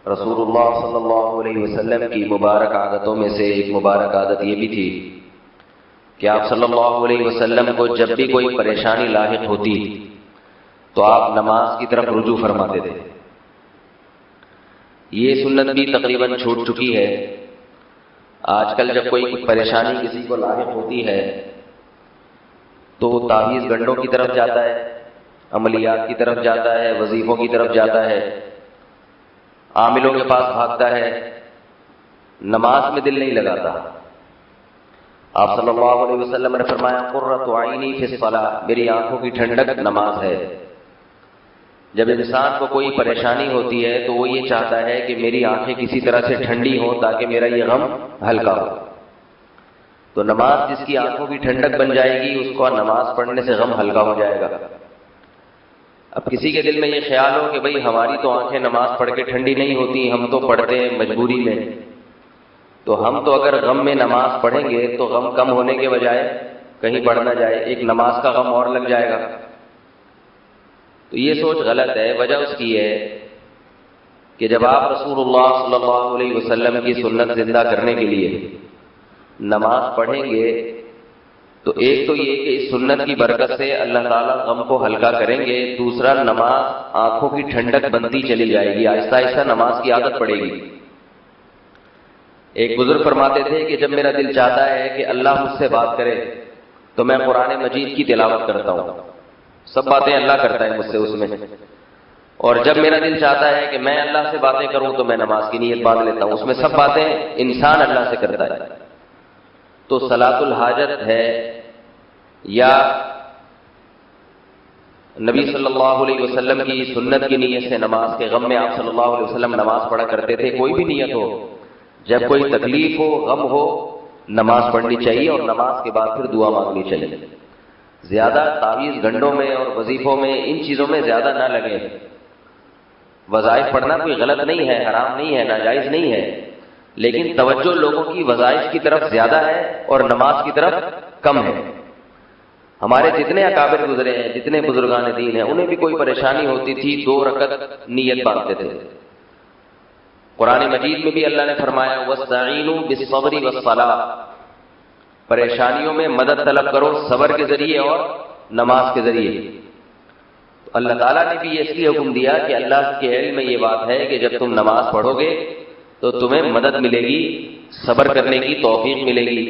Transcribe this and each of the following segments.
رسول اللہ صلی اللہ علیہ وسلم کی مبارک عادتوں میں سے ایک مبارک عادت یہ بھی تھی کہ آپ صلی اللہ علیہ وسلم کو جب بھی کوئی پریشانی لاحق ہوتی تو آپ نماز کی طرف رجوع فرماتے تھے. یہ سنت بھی تقریباً چھوٹ چکی ہے. آج کل جب کوئی پریشانی کسی کو لاحق ہوتی ہے تو تعویذ گنڈوں کی طرف جاتا ہے، عملیات کی طرف جاتا ہے، وظیفوں کی طرف جاتا ہے، عاملوں کے پاس بھاگتا ہے، نماز میں دل نہیں لگاتا. آپ صلی اللہ علیہ وسلم نے فرمایا قرۃ عینی فی الصلاۃ، میری آنکھوں کی ٹھنڈک نماز ہے. جب انسان کو کوئی پریشانی ہوتی ہے تو وہ یہ چاہتا ہے کہ میری آنکھیں کسی طرح سے ٹھنڈی ہوں تاکہ میرا یہ غم ہلکا ہو. تو نماز جس کی آنکھوں کی ٹھنڈک بن جائے گی اس کو نماز پڑھنے سے غم ہلکا ہو جائے گا. اب کسی کے دل میں یہ خیال ہو کہ بھئی ہماری تو آنکھیں نماز پڑھ کے ٹھنڈی نہیں ہوتی، ہم تو پڑھتے ہیں مجبوری میں، تو ہم تو اگر غم میں نماز پڑھیں گے تو غم کم ہونے کے بجائے کہیں بڑھ نہ جائے، ایک نماز کا غم اور لگ جائے گا. تو یہ سوچ غلط ہے. وجہ اس کی ہے کہ جب آپ رسول اللہ صلی اللہ علیہ وسلم کی سنت زندہ کرنے کے لیے نماز پڑھیں گے تو ایک تو یہ کہ اس سنت کی برکت سے اللہ تعالیٰ غم کو ہلکا کریں گے، دوسرا نماز آنکھوں کی ٹھنڈک بنتی چلی جائے گی، آہستہ آہستہ نماز کی عادت پڑے گی. ایک بزرگ فرماتے تھے کہ جب میرا دل چاہتا ہے کہ اللہ مجھ سے بات کرے تو میں قرآن مجید کی تلاوت کرتا ہوں، سب باتیں اللہ کرتا ہے مجھ سے اس میں، اور جب میرا دل چاہتا ہے کہ میں اللہ سے باتیں کروں تو میں نماز کی نیت باندھ لیتا ہوں، اس میں سب باتیں انسان اللہ سے کرتا ہے. تو صلاۃ الحاجت ہے یا نبی صلی اللہ علیہ وسلم کی سنت کی نیت سے نماز کے غم میں آپ صلی اللہ علیہ وسلم نماز پڑھا کرتے تھے. کوئی بھی نیت ہو، جب کوئی تکلیف ہو، غم ہو، نماز پڑھنی چاہیے اور نماز کے بعد پھر دعا مانگنی چاہیے. زیادہ تعویذ گنڈوں میں اور وظیفوں میں ان چیزوں میں زیادہ نہ لگے. وظائف پڑھنا کوئی غلط نہیں ہے، حرام نہیں ہے، ناجائز نہیں ہے، لیکن توجہ لوگوں کی وظائف کی طرف زیادہ ہے اور نماز کی طرف کم ہے. ہمارے جتنے اکابر گزرے ہیں، جتنے بزرگان دین ہیں، انہیں بھی کوئی پریشانی ہوتی تھی 2 رکعت نیت باندھتے تھے. قرآن مجید میں بھی اللہ نے فرمایا وَاسْتَعِینُوا بِالصَّبْرِ وَالصَّلَاةِ، پریشانیوں میں مدد طلب کرو صبر کے ذریعے اور نماز کے ذریعے. تو اللہ تعالیٰ نے بھی اس لیے حکم دیا کہ اللہ کے علم میں یہ بات ہے کہ جب تم نماز پڑھو گے تو تمہیں مدد ملے گی، صبر کرنے کی توفیق ملے گی.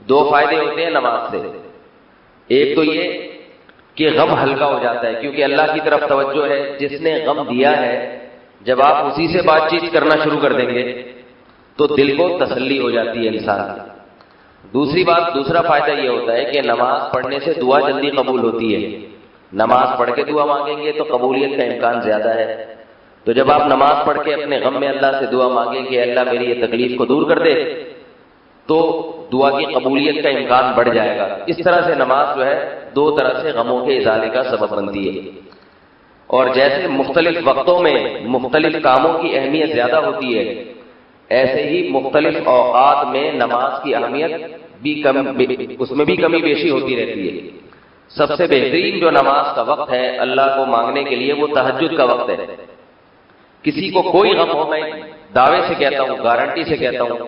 2 فائدے ہوتے ہیں نماز سے. ایک تو یہ کہ غم ہلکا ہو جاتا ہے کیونکہ اللہ کی طرف توجہ ہے، جس نے غم دیا ہے جب آپ اسی سے بات چیت کرنا شروع کر دیں گے تو دل کو تسلی ہو جاتی ہے انسان کی. دوسرا فائدہ یہ ہوتا ہے کہ نماز پڑھنے سے دعا جلدی قبول ہوتی ہے. نماز پڑھ کے دعا مانگیں گے تو قبولیت کا امکان زیادہ ہے. تو جب آپ نماز پڑھ کے اپنے غم میں اللہ سے دعا مانگیں کہ اللہ میری یہ تکلیف کو دور کر دے تو دعا کی قبولیت کا امکان بڑھ جائے گا. اس طرح سے نماز جو ہے 2 طرح سے غموں کے ازالے کا سبب بنتی ہے. اور جیسے مختلف وقتوں میں مختلف کاموں کی اہمیت زیادہ ہوتی ہے، ایسے ہی مختلف اوقات میں نماز کی اہمیت بھی اس میں بھی کمی بیشی ہوتی رہتی ہے. سب سے بہترین جو نماز کا وقت ہے اللہ کو مانگنے کے لیے وہ تہجد کا وقت ہے. کسی کو کوئی غم ہو، میں دعوے سے کہتا ہوں، گارنٹی سے کہتا ہوں،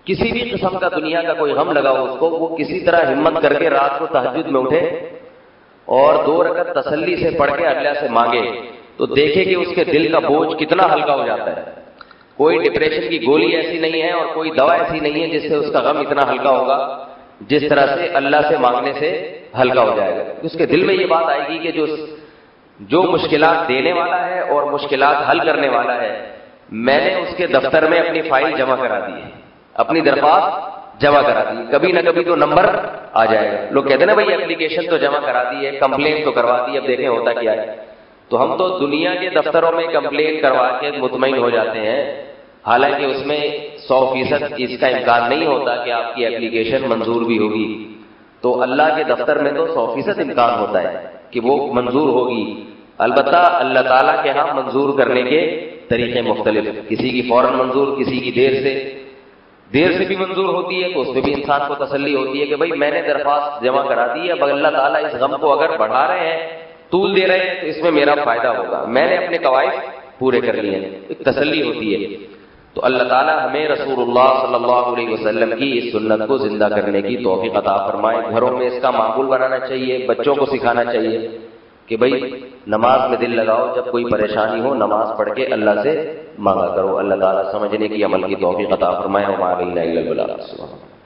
کسی بھی قسم کا دنیا کا کوئی غم لگا ہو اس کو، وہ کسی طرح ہمت کر کے رات کو تہجد میں اٹھے اور 2 رکعت تسلی سے پڑھ کے اللہ سے مانگے تو دیکھے کہ اس کے دل کا بوجھ کتنا ہلکا ہو جاتا ہے. کوئی ڈپریشن کی گولی ایسی نہیں ہے اور کوئی دوا ایسی نہیں ہے جس سے اس کا غم اتنا ہلکا ہوگا جس طرح سے اللہ سے مانگنے سے ہلکا ہو جائے گا. اس کے دل میں یہ بات آئے گی کہ جو مشکلات دینے والا ہے اور مشکلات حل کرنے والا ہے، میں نے اس کے دفتر میں اپنی فائل جمع کرا دی ہے، اپنی درخواست جمع کرا دی. کبھی نہ کبھی تو نمبر آ جائے گا. لوگ کہتے ہیں نا بھائی اپلیکیشن تو جمع کرا دی ہے، کمپلین تو کروا دی، اب دیکھیں ہوتا کیا ہے. تو ہم تو دنیا کے دفتروں میں کمپلین کروا کے مطمئن ہو جاتے ہیں، حالانکہ اس میں 100% اس کا امکان نہیں ہوتا کہ آپ کی اپلیکیشن منظور بھی ہوگی. تو اللہ کے دفتر میں تو 100% امکان ہوتا ہے کہ وہ منظور ہوگی. البتہ اللہ تعالیٰ کے ہاں منظور کرنے کے طریقے مختلف، کسی کی فوراً منظور، کسی کی دیر سے بھی منظور ہوتی ہے، تو اس میں بھی انسان کو تسلی ہوتی ہے کہ بھائی میں نے درخواست جمع کرا دی ہے، اب اللہ تعالیٰ اس غم کو اگر بڑھا رہے ہیں، طول دے رہے ہیں تو اس میں میرا فائدہ ہوگا. میں نے اپنے قواعد پورے کر لیے، ایک تسلی ہوتی ہے۔ تو اللہ تعالیٰ ہمیں رسول اللہ صلی اللہ علیہ وسلم کی اس سنت کو زندہ کرنے کی توفیق عطا فرمائے۔ گھروں میں اس کا معمول بنانا چاہیے، بچوں کو سکھانا چاہیے کہ بھئی نماز میں دل لگاؤ، جب کوئی پریشانی ہو نماز پڑھ کے اللہ سے مانگا کرو۔ اللہ تعالیٰ سمجھنے کی، عمل کی توفیق عطا فرمائے۔ وما علینا الا البلاغ۔